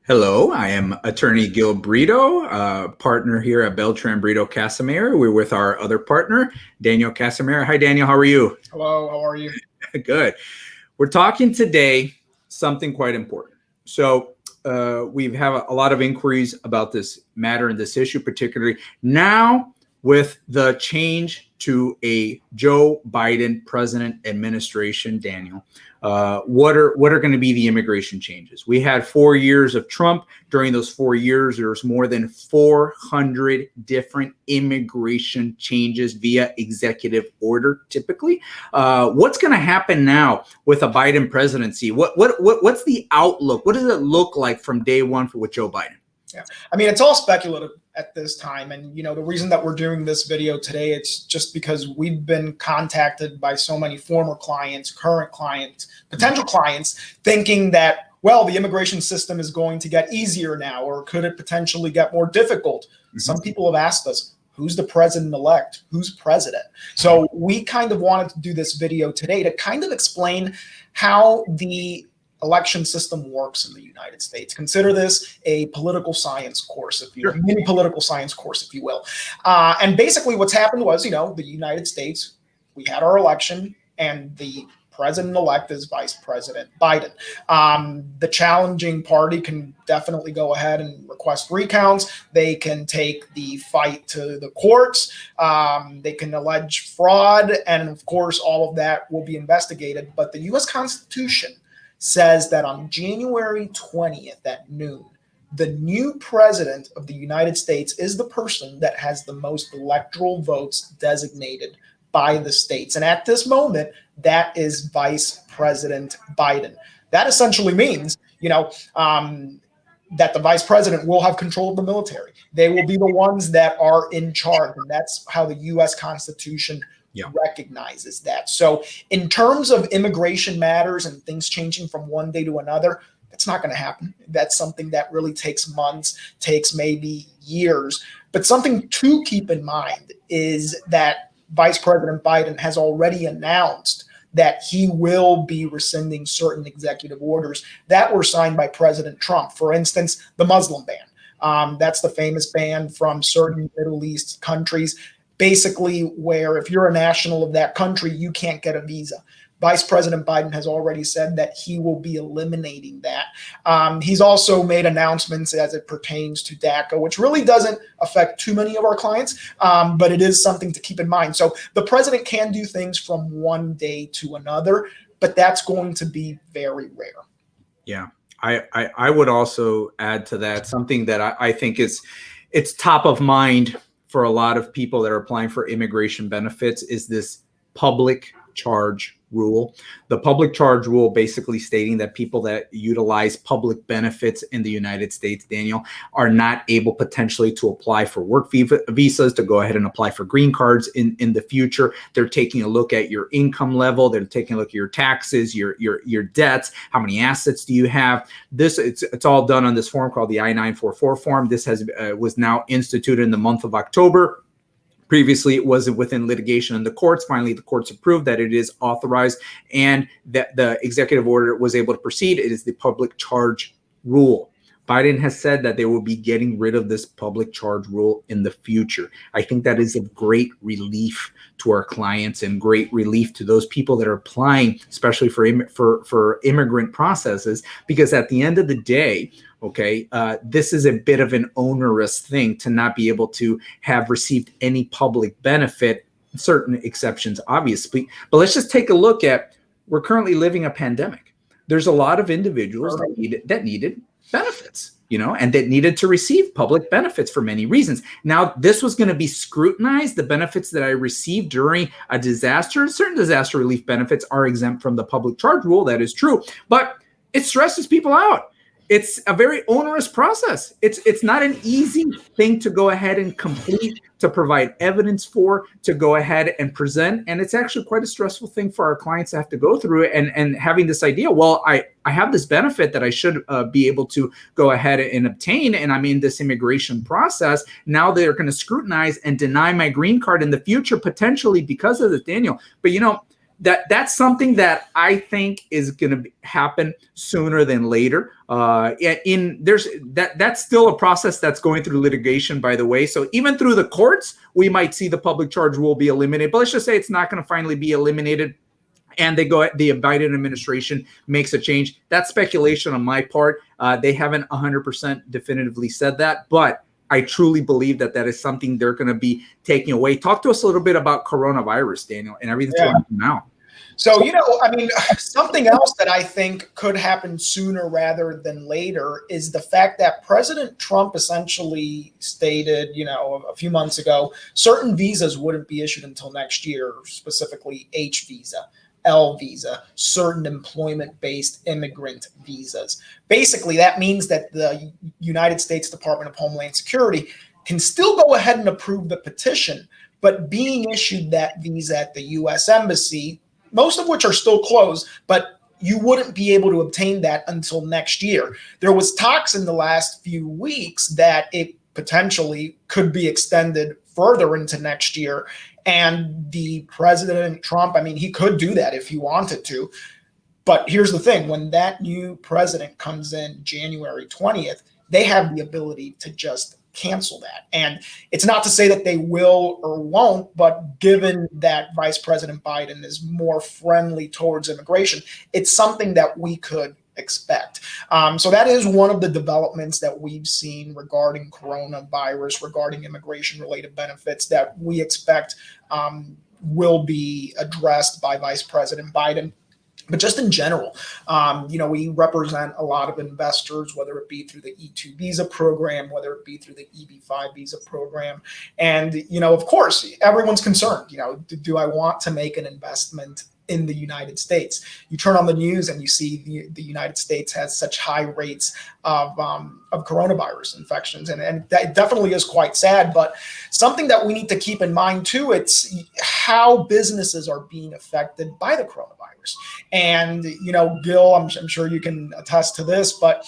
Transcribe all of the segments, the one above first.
Hello, I am attorney Gil Brito, partner here at Beltran Brito Casimir. We're with our other partner, Daniel Casimir. Hi, Daniel. How are you? Hello, how are you? Good. We're talking today something quite important. So we've had a lot of inquiries about this matter and this issue, particularly now with the change to a Joe Biden president administration, Daniel. What are going to be the immigration changes? We had 4 years of Trump. During those 4 years, there's more than 400 different immigration changes via executive order, typically. What's going to happen now with a Biden presidency? What's the outlook? What does it look like from day one with Joe Biden? Yeah, I mean, it's all speculative at this time. And, the reason that we're doing this video today, it's just because we've been contacted by so many former clients, current clients, potential clients, thinking that, well, the immigration system is going to get easier now, or could it potentially get more difficult? Mm-hmm. Some people have asked us, who's the president-elect? Who's president? So we kind of wanted to do this video today to kind of explain how the election system works in the United States. Consider this a political science course, if you will, mini political science course, if you will. And basically what's happened was, the United States, we had our election and the president-elect is Vice President Biden. The challenging party can definitely go ahead and request recounts. They can take the fight to the courts. They can allege fraud. And of course, all of that will be investigated. But the U.S. Constitution says that on January 20th at noon, the new president of the United States is the person that has the most electoral votes designated by the states. And at this moment, that is Vice President Biden. That essentially means, that the vice president will have control of the military. They will be the ones that are in charge. And that's how the U.S. Constitution recognizes that. So in terms of immigration matters and things changing from one day to another, that's not going to happen. That's something that really takes months, takes maybe years. But something to keep in mind is that Vice President Biden has already announced that he will be rescinding certain executive orders that were signed by President Trump. For instance, the Muslim ban. That's the famous ban from certain Middle East countries, basically where if you're a national of that country, you can't get a visa. Vice President Biden has already said that he will be eliminating that. He's also made announcements as it pertains to DACA, which really doesn't affect too many of our clients, but it is something to keep in mind. So the president can do things from one day to another, but that's going to be very rare. Yeah, I would also add to that something that I think it's top of mind for a lot of people that are applying for immigration benefits is this public charge rule. The public charge rule basically stating that people that utilize public benefits in the United States, Daniel, are not able potentially to apply for work visas, to go ahead and apply for green cards in the future. They're taking a look at your income level. They're taking a look at your taxes, your debts, how many assets do you have. It's all done on this form called the I-944 form. This was now instituted in the month of October. Previously, it wasn't within litigation in the courts. Finally, the courts approved that it is authorized and that the executive order was able to proceed. It is the public charge rule. Biden has said that they will be getting rid of this public charge rule in the future. I think that is a great relief to our clients and great relief to those people that are applying, especially for immigrant processes, because at the end of the day, this is a bit of an onerous thing to not be able to have received any public benefit, certain exceptions, obviously. But let's just take a look at, we're currently living a pandemic. There's a lot of individuals that needed benefits, and that needed to receive public benefits for many reasons. Now, this was going to be scrutinized. The benefits that I received during a disaster, certain disaster relief benefits are exempt from the public charge rule. That is true, but it stresses people out. It's a very onerous process. It's not an easy thing to go ahead and complete, to provide evidence for, to go ahead and present. And it's actually quite a stressful thing for our clients to have to go through and having this idea, well, I have this benefit that I should be able to go ahead and obtain, and I'm in this immigration process. Now they're going to scrutinize and deny my green card in the future, potentially because of this, Daniel. But that's something that I think is going to happen sooner than later. That's still a process that's going through litigation, by the way. So even through the courts, we might see the public charge rule be eliminated. But let's just say it's not going to finally be eliminated, and the Biden administration makes a change. That's speculation on my part. They haven't 100% definitively said that, but I truly believe that is something they're going to be taking away. Talk to us a little bit about coronavirus, Daniel, and everything that's going on now. So, something else that I think could happen sooner rather than later is the fact that President Trump essentially stated, a few months ago, certain visas wouldn't be issued until next year, specifically H visa, L visa, certain employment-based immigrant visas. Basically, that means that the United States Department of Homeland Security can still go ahead and approve the petition, but being issued that visa at the U.S. Embassy, most of which are still closed, but you wouldn't be able to obtain that until next year. There was talks in the last few weeks that it potentially could be extended further into next year. And the President Trump, he could do that if he wanted to. But here's the thing, when that new president comes in January 20th, they have the ability to just cancel that. And it's not to say that they will or won't, but given that Vice President Biden is more friendly towards immigration, it's something that we could expect. So that is one of the developments that we've seen regarding coronavirus, regarding immigration-related benefits that we expect will be addressed by Vice President Biden. But just in general, we represent a lot of investors, whether it be through the E2 visa program, whether it be through the EB5 visa program. And, of course, everyone's concerned, do I want to make an investment in the United States? You turn on the news and you see the United States has such high rates of coronavirus infections. And that definitely is quite sad. But something that we need to keep in mind, too, it's how businesses are being affected by the coronavirus. And, Gil, I'm sure you can attest to this, but,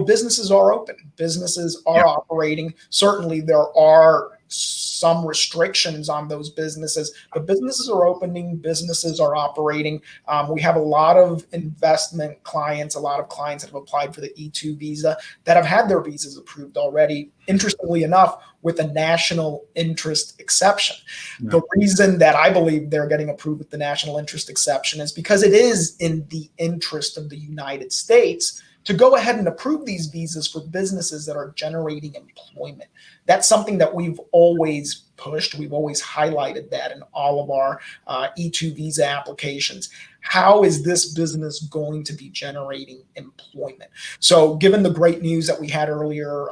businesses are open. Businesses are operating. Certainly there are some restrictions on those businesses, but businesses are opening, businesses are operating. We have a lot of investment clients, a lot of clients that have applied for the E2 visa that have had their visas approved already, interestingly enough, with a national interest exception. Yeah. The reason that I believe they're getting approved with the national interest exception is because it is in the interest of the United States to go ahead and approve these visas for businesses that are generating employment. That's something that we've always pushed. We've always highlighted that in all of our E2 visa applications. How is this business going to be generating employment? So given the great news that we had earlier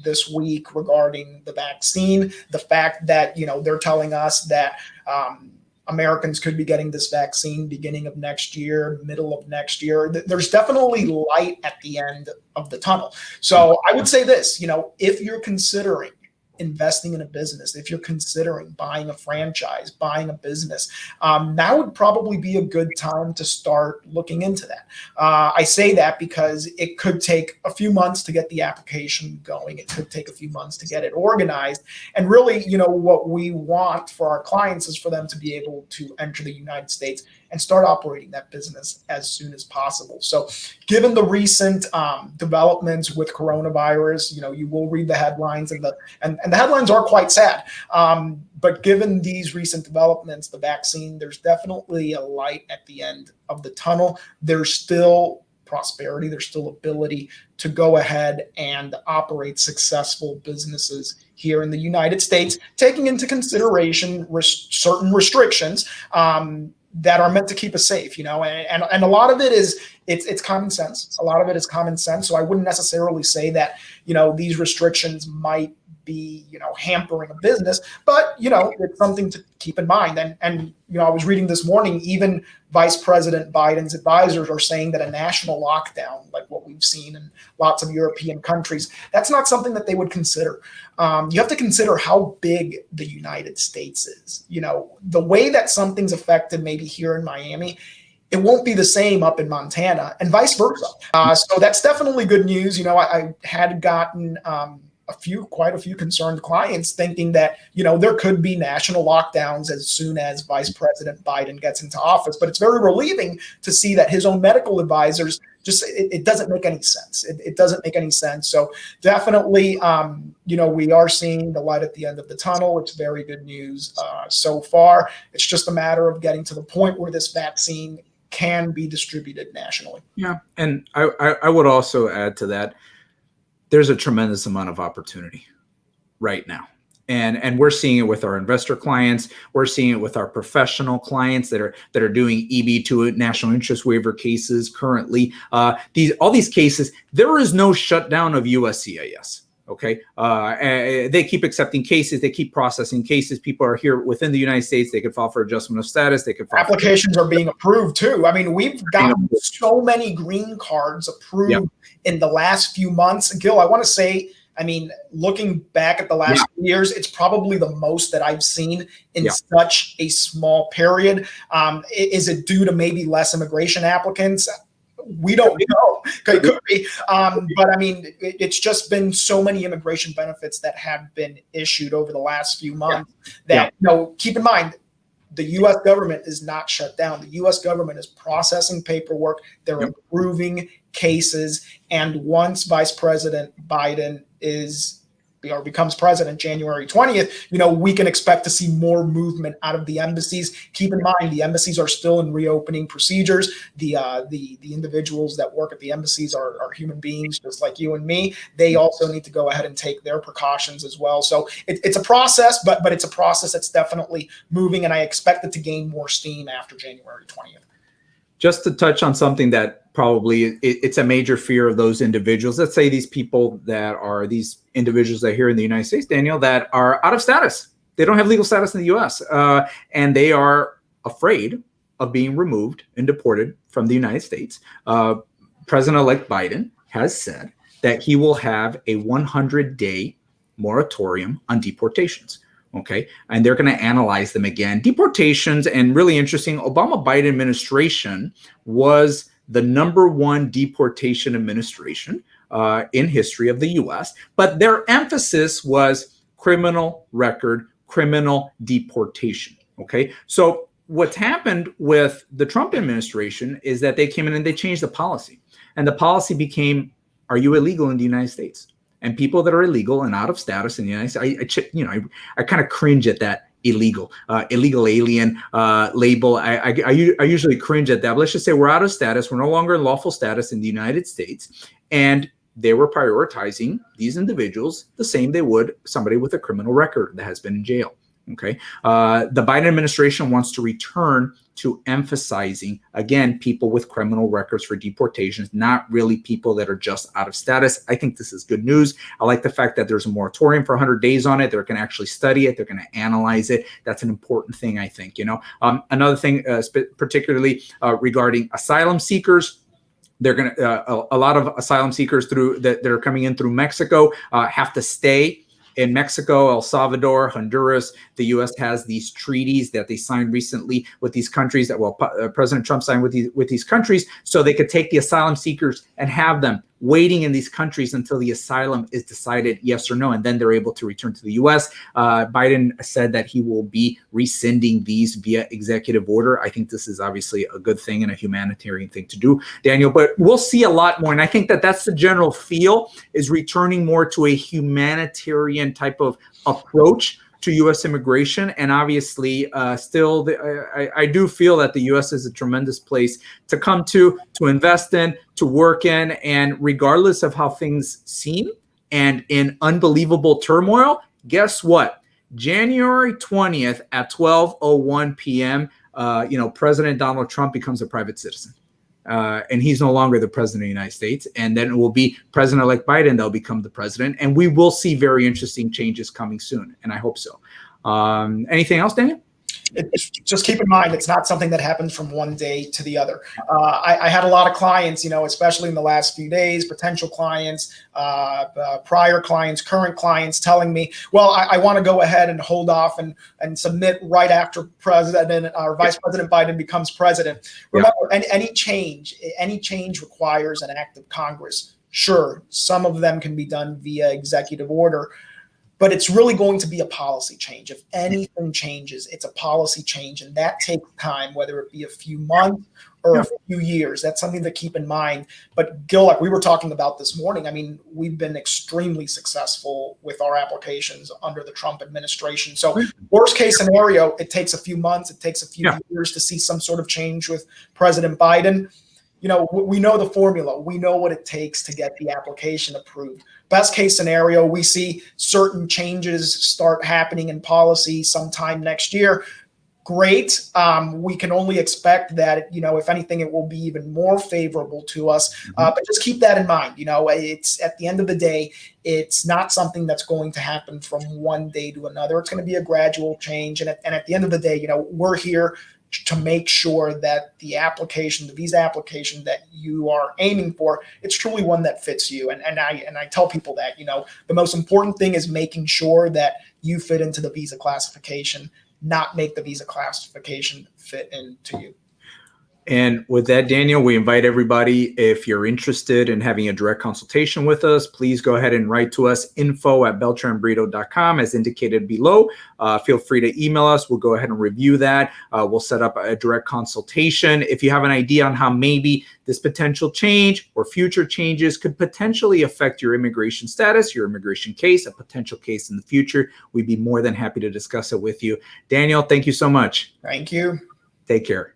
this week regarding the vaccine, the fact that, they're telling us that Americans could be getting this vaccine beginning of next year, middle of next year. There's definitely light at the end of the tunnel. So I would say this, if you're considering investing in a business, if you're considering buying a franchise, buying a business, now would probably be a good time to start looking into that. I say that because it could take a few months to get the application going. It could take a few months to get it organized. And really, what we want for our clients is for them to be able to enter the United States and start operating that business as soon as possible. So given the recent developments with coronavirus, you will read the headlines and the headlines are quite sad. But given these recent developments, the vaccine, there's definitely a light at the end of the tunnel. There's still prosperity. There's still ability to go ahead and operate successful businesses here in the United States, taking into consideration certain restrictions that are meant to keep us safe, and a lot of it is it's common sense. A lot of it is common sense. So I wouldn't necessarily say that, these restrictions might be, hampering a business, but, it's something to keep in mind. And I was reading this morning, even Vice President Biden's advisors are saying that a national lockdown, like what we've seen in lots of European countries, that's not something that they would consider. You have to consider how big the United States is. The way that something's affected maybe here in Miami, it won't be the same up in Montana and vice versa. So that's definitely good news. I had gotten quite a few concerned clients thinking that, there could be national lockdowns as soon as Vice President Biden gets into office. But it's very relieving to see that his own medical advisors it doesn't make any sense. It doesn't make any sense. So definitely, we are seeing the light at the end of the tunnel. It's very good news so far. It's just a matter of getting to the point where this vaccine can be distributed nationally. Yeah. And I would also add to that, there's a tremendous amount of opportunity right now. And we're seeing it with our investor clients. We're seeing it with our professional clients that are doing EB2 national interest waiver cases currently. All these cases, there is no shutdown of USCIS. Okay, they keep accepting cases. They keep processing cases. People are here within the United States. They could file for adjustment of status. They could file applications are being approved too. I mean, we've gotten so many green cards approved in the last few months. Gil, I want to say, I mean, looking back at the last few years, it's probably the most that I've seen in such a small period. Is it due to maybe less immigration applicants? We don't know. It could be. But I mean, it's just been so many immigration benefits that have been issued over the last few months that, keep in mind, the U.S. government is not shut down. The U.S. government is processing paperwork. They're approving cases. And once Vice President Biden becomes president January 20th, we can expect to see more movement out of the embassies. Keep in mind, the embassies are still in reopening procedures. The individuals that work at the embassies are human beings just like you and me. They also need to go ahead and take their precautions as well. So it's a process, but it's a process that's definitely moving, and I expect it to gain more steam after January 20th. Just to touch on something that probably it's a major fear of those individuals. Let's say these individuals that are here in the United States, Daniel, that are out of status. They don't have legal status in the U.S. And they are afraid of being removed and deported from the United States. President-elect Biden has said that he will have a 100-day moratorium on deportations. Okay, and they're going to analyze them again. Deportations, and really interesting, Obama-Biden administration was the #1 deportation administration in history of the U.S., but their emphasis was criminal record, criminal deportation. Okay, so what's happened with the Trump administration is that they came in and they changed the policy, and the policy became, are you illegal in the United States? And people that are illegal and out of status in the United States, I kind of cringe at that illegal alien label. I usually cringe at that. But let's just say we're out of status. We're no longer in lawful status in the United States. And they were prioritizing these individuals the same they would somebody with a criminal record that has been in jail. Okay. The Biden administration wants to return to emphasizing, again, people with criminal records for deportations, not really people that are just out of status. I think this is good news. I like the fact that there's a moratorium for 100 days on it. They're going to actually study it. They're going to analyze it. That's an important thing, I think. Another thing, particularly regarding asylum seekers, they're going to a lot of asylum seekers that are coming in through Mexico have to stay in Mexico, El Salvador, Honduras. The U.S. has these treaties that they signed recently with these countries President Trump signed with these countries, so they could take the asylum seekers and have them waiting in these countries until the asylum is decided yes or no, and then they're able to return to the U.S. Biden said that he will be rescinding these via executive order. I think this is obviously a good thing and a humanitarian thing to do, Daniel, but we'll see a lot more. And I think that that's the general feel, is returning more to a humanitarian type of approach to U.S. immigration. And obviously, I do feel that the U.S. is a tremendous place to come to invest in, to work in. And regardless of how things seem and in unbelievable turmoil, guess what? January 20th at 12:01 p.m., President Donald Trump becomes a private citizen. And he's no longer the president of the United States. And then it will be President-elect Biden that'll become the president. And we will see very interesting changes coming soon. And I hope so. Anything else, Daniel? Just keep in mind, it's not something that happens from one day to the other. I had a lot of clients, especially in the last few days, potential clients, prior clients, current clients telling me, well, I want to go ahead and hold off and submit right after Vice President Biden becomes president. Remember, any change requires an act of Congress. Sure, some of them can be done via executive order, but it's really going to be a policy change. If anything changes, it's a policy change, and that takes time, whether it be a few months or a few years. That's something to keep in mind. But Gil, like we were talking about this morning, I mean, we've been extremely successful with our applications under the Trump administration. So worst case scenario, it takes a few months, it takes a few years to see some sort of change with President Biden. You know, we know the formula. We know what it takes to get the application approved. Best case scenario, we see certain changes start happening in policy sometime next year. Great. We can only expect that, you know, if anything, it will be even more favorable to us. But just keep that in mind. You know, it's at the end of the day, it's not something that's going to happen from one day to another. It's going to be a gradual change. And at the end of the day, you know, we're here to make sure that the application, the visa application that you are aiming for, it's truly one that fits you. And I tell people that, you know, the most important thing is making sure that you fit into the visa classification, not make the visa classification fit into you. And with that, Daniel, we invite everybody, if you're interested in having a direct consultation with us, please go ahead and write to us, info@beltranbrito.com, as indicated below. Feel free to email us. We'll go ahead and review that. We'll set up a direct consultation. If you have an idea on how maybe this potential change or future changes could potentially affect your immigration status, your immigration case, a potential case in the future, we'd be more than happy to discuss it with you. Daniel, thank you so much. Thank you. Take care.